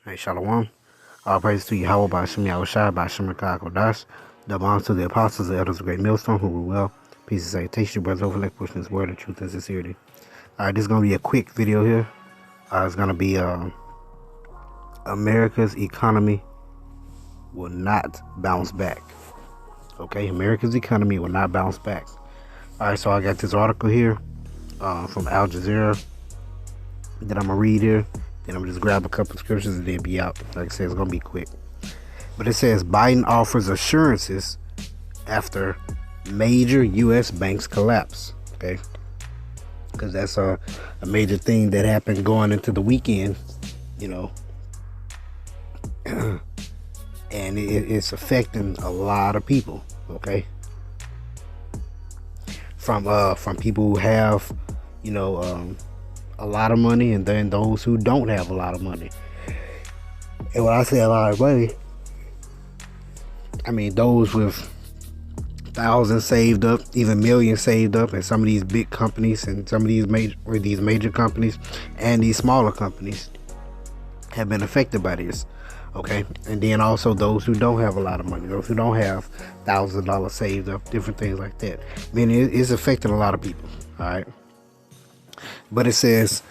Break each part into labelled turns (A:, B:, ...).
A: Hey, Shalom. All praise to Yahweh by Shem Yahushai by Shem Kodash. The bonds to the apostles, the elders of Great Millstone, who were well. Peace and salutation, brothers overlap, pushing this word of truth and sincerity. All right, this is going to be a quick video here. It's going to be America's economy will not bounce back. Okay, America's economy will not bounce back. All right, so I got this article here from Al Jazeera that I'm going to read here. Then I'm going to just grab a couple of scriptures and then be out. Like I said, it's going to be quick. But it says Biden offers assurances after major U.S. banks collapse. Okay. Because that's a major thing that happened going into the weekend, you know. And it's affecting a lot of people. Okay. From people who have, you know, a lot of money, and then those who don't have a lot of money. And when I say a lot of money, I mean those with thousands saved up, even millions saved up, and some of these big companies and some of these major companies and these smaller companies have been affected by this. Okay, and then also those who don't have a lot of money, those who don't have thousands of dollars saved up, different things like that. I mean, it's affecting a lot of people. All right. But it says,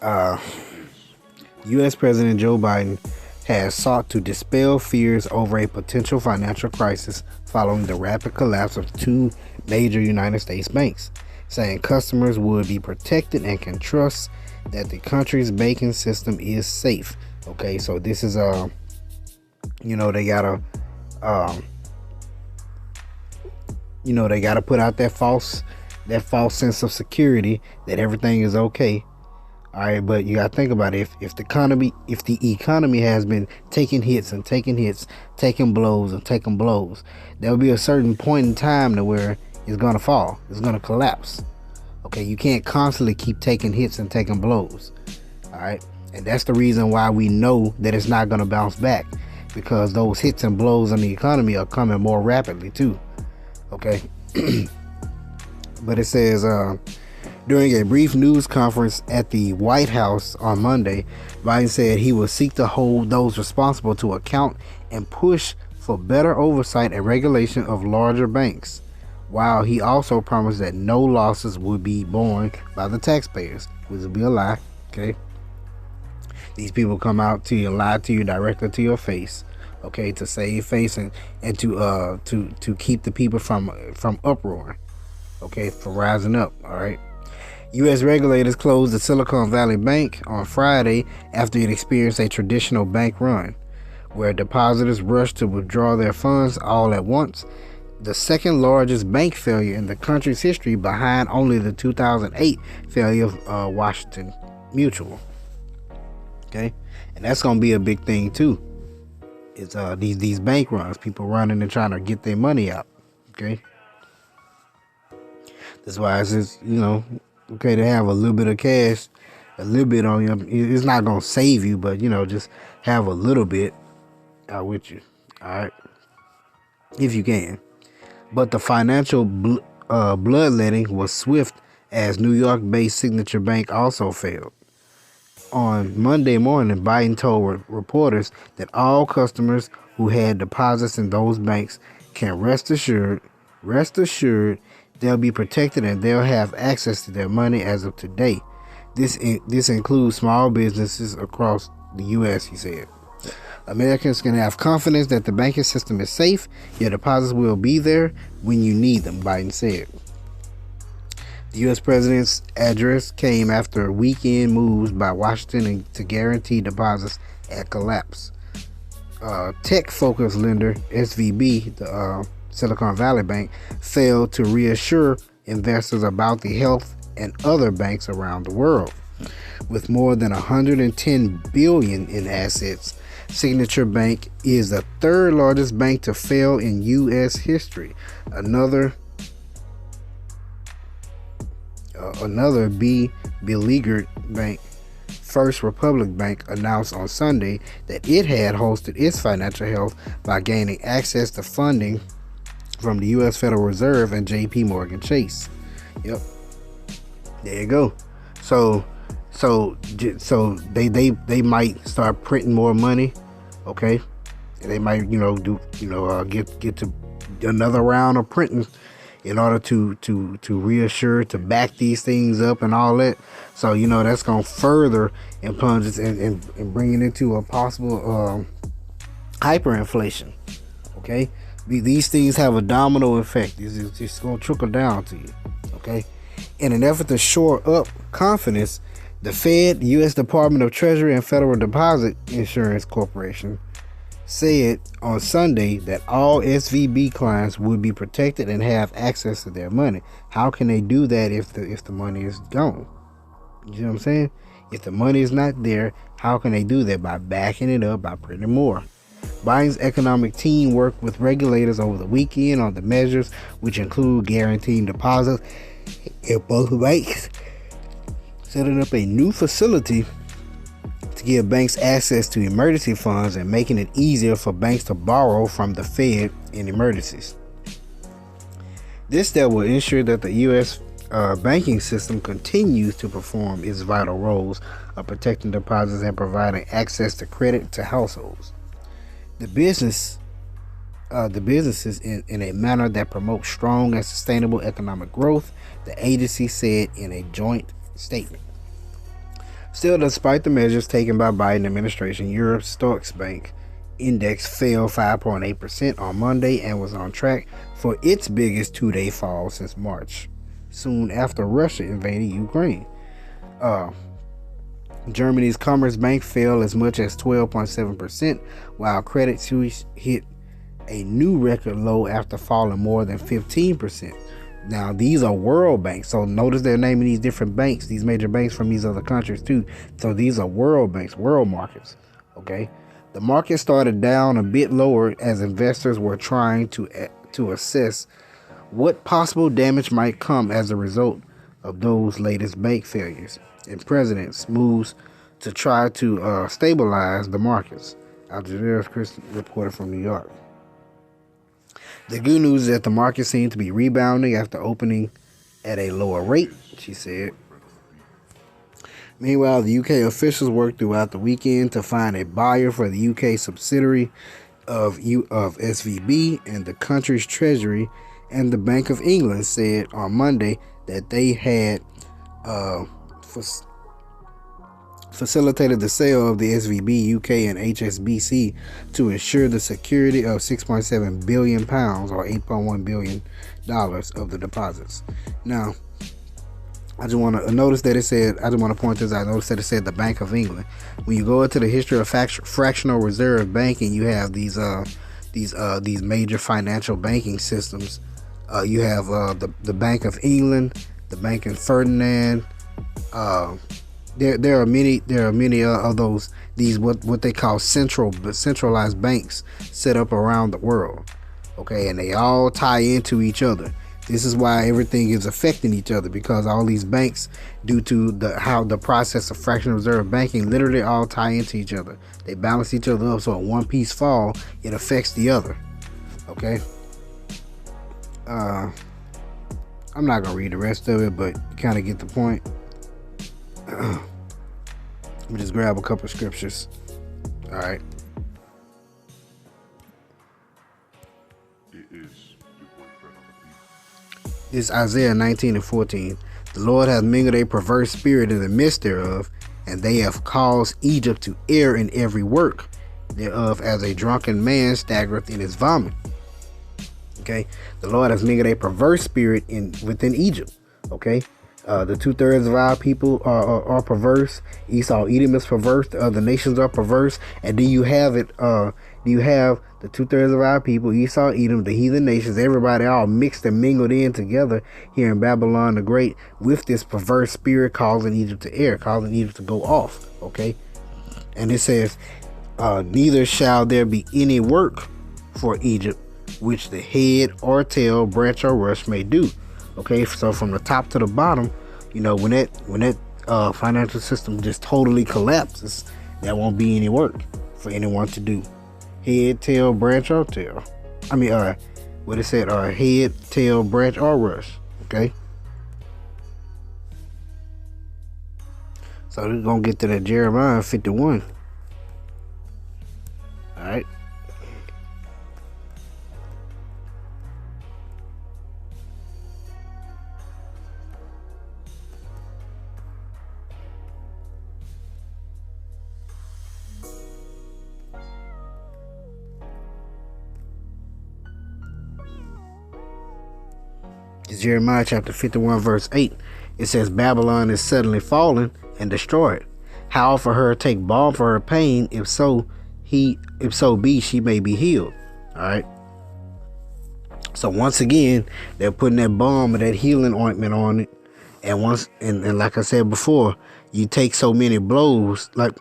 A: U.S. President Joe Biden has sought to dispel fears over a potential financial crisis following the rapid collapse of two major United States banks, saying customers would be protected and can trust that the country's banking system is safe. Okay, so this is you know, they gotta put out that false sense of security that everything is okay. All right, but you gotta think about it. If the economy has been taking hits, taking blows, there'll be a certain point in time to where it's gonna fall, it's gonna collapse. Okay, you can't constantly keep taking hits and taking blows. All right, and that's the reason why we know that it's not gonna bounce back, because those hits and blows on the economy are coming more rapidly too. Okay. But it says, during a brief news conference at the White House on Monday, Biden said he will seek to hold those responsible to account and push for better oversight and regulation of larger banks, while he also promised that no losses would be borne by the taxpayers, which would be a lie. Okay, these people come out to you and lie to you directly to your face. Okay, to save face and to keep the people from uproar. Okay, for rising up. All right. U.S. regulators closed the Silicon Valley Bank on Friday after it experienced a traditional bank run, where depositors rushed to withdraw their funds all at once. The second largest bank failure in the country's history, behind only the 2008 failure of Washington Mutual. Okay, and that's gonna be a big thing too. It's these bank runs, people running and trying to get their money out. Okay. That's why it's just, you know, okay to have a little bit of cash, a little bit on you. It's not going to save you, but, you know, just have a little bit out with you. All right. If you can. But the financial bloodletting was swift, as New York-based Signature Bank also failed. On Monday morning, Biden told reporters that all customers who had deposits in those banks can rest assured they'll be protected and they'll have access to their money as of today. This includes small businesses across the U.S., he said. Americans can have confidence that the banking system is safe. Your deposits will be there when you need them, Biden said. The U.S. president's address came after weekend moves by Washington to guarantee deposits at collapse. Tech-focused lender SVB, the Silicon Valley Bank, failed to reassure investors about the health and other banks around the world. With more than $110 billion in assets, Signature Bank is the third largest bank to fail in U.S. history. Another beleaguered bank, First Republic Bank, announced on Sunday that it had hosted its financial health by gaining access to funding from the U.S. Federal Reserve and J.P. Morgan Chase. Yep. There you go. So So they might start printing more money, okay? And they might get to another round of printing in order to reassure, to back these things up and all that. So that's gonna further and plunge us and bring it into a possible hyperinflation. Okay, these things have a domino effect. It's just gonna trickle down to you. Okay, in an effort to shore up confidence, the Fed, U.S. Department of Treasury, and Federal Deposit Insurance Corporation said on Sunday that all SVB clients would be protected and have access to their money. How can they do that if the money is gone? You know what I'm saying? If the money is not there, how can they do that? By backing it up, by printing more. Biden's economic team worked with regulators over the weekend on the measures, which include guaranteeing deposits in both banks, setting up a new facility to give banks access to emergency funds, and making it easier for banks to borrow from the Fed in emergencies. This step will ensure that the U.S. Banking system continues to perform its vital roles of protecting deposits and providing access to credit to households. The businesses in a manner that promotes strong and sustainable economic growth, the agency said in a joint statement. Still, despite the measures taken by Biden administration, Europe's Stoxx Bank index fell 5.8% on Monday and was on track for its biggest two-day fall since March, soon after Russia invaded Ukraine. Germany's Commerzbank fell as much as 12.7%, while Credit Suisse hit a new record low after falling more than 15%. Now, these are world banks, so notice they're naming these different banks, these major banks from these other countries too. So these are world banks, world markets. Okay, the market started down a bit lower as investors were trying to assess what possible damage might come as a result of those latest bank failures and president's moves to try to stabilize the markets. Al Jazeera's Chris reported from New York. The good news is that the market seemed to be rebounding after opening at a lower rate, she said. Meanwhile, the UK officials worked throughout the weekend to find a buyer for the UK subsidiary of SVB, and the country's treasury and the Bank of England said on Monday that they had facilitated the sale of the SVB, UK, and HSBC to ensure the security of £6.7 billion or $8.1 billion of the deposits. Now, I just want to notice that it said, I just want to point this out. Notice that it said the Bank of England. When you go into the history of fractional reserve banking, you have these major financial banking systems. You have the Bank of England, the Bank of Ferdinand. There are many of those, these what they call centralized banks set up around the world. Okay, and they all tie into each other. This is why everything is affecting each other, because all these banks, due to how the process of fractional reserve banking, literally all tie into each other. They balance each other up, so when one piece fall, it affects the other. Okay. I'm not gonna read the rest of it, but you kind of get the point. Let me just grab a couple of scriptures. All right. This is Isaiah 19:14. The Lord hath mingled a perverse spirit in the midst thereof, and they have caused Egypt to err in every work thereof, as a drunken man staggereth in his vomit. Okay, the Lord has mingled a perverse spirit within Egypt. Okay, the 2/3 of our people are perverse. Esau, Edom is perverse. The other nations are perverse, and then you have it. You have the 2/3 of our people, Esau, Edom, the heathen nations, everybody all mixed and mingled in together here in Babylon the Great, with this perverse spirit causing Egypt to err, causing Egypt to go off. Okay, and it says, neither shall there be any work for Egypt which the head or tail, branch or rush may do. Okay, so from the top to the bottom, when that financial system just totally collapses, there won't be any work for anyone to do. Head, tail, branch, or tail. What it said, head, tail, branch, or rush. Okay. So we're gonna get to that Jeremiah 51. All right. It's Jeremiah chapter 51, verse 8. It says, Babylon is suddenly fallen and destroyed. How for her take balm for her pain, if so be she may be healed. All right. So once again, they're putting that balm or that healing ointment on it. And like I said before, you take so many blows, like,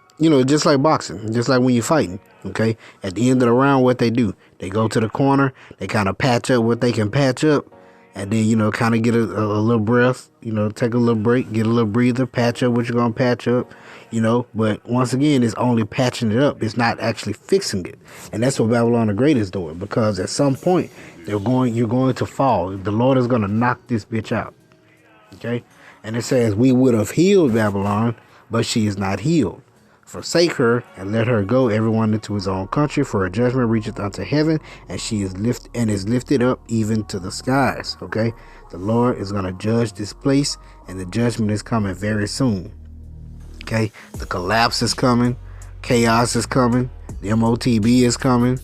A: just like boxing, just like when you're fighting. Okay. At the end of the round, what they do, they go to the corner, they kind of patch up what they can patch up. And then, kind of get a little breath, take a little break, get a little breather, patch up what you're going to patch up, But once again, it's only patching it up. It's not actually fixing it. And that's what Babylon the Great is doing. Because at some point, you're going to fall. The Lord is going to knock this bitch out. Okay? And it says, we would have healed Babylon, but she is not healed. Forsake her and let her go, everyone into his own country, for her judgment reacheth unto heaven, and she is lifted up even to the skies. Okay, the Lord is going to judge this place, and the judgment is coming very soon. Okay, the collapse is coming, chaos is coming, the MOTB is coming.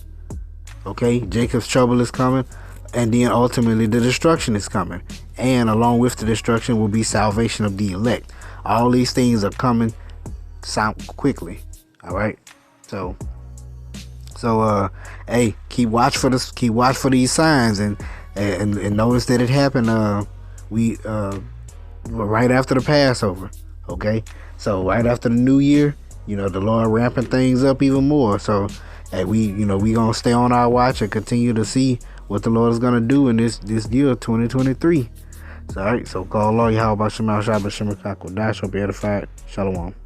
A: Okay, Jacob's trouble is coming, and then ultimately the destruction is coming, and along with the destruction will be salvation of the elect. All these things are coming sound quickly. All right, so hey, keep watch for these signs, and notice that it happened right after the Passover. Okay, so right after the New Year, the Lord ramping things up even more. So hey, we gonna stay on our watch and continue to see what the Lord is gonna do in this year 2023. So all right, so call Allah Yahweh Shem Al Shabbat Shem Dash, be edified. Shalom.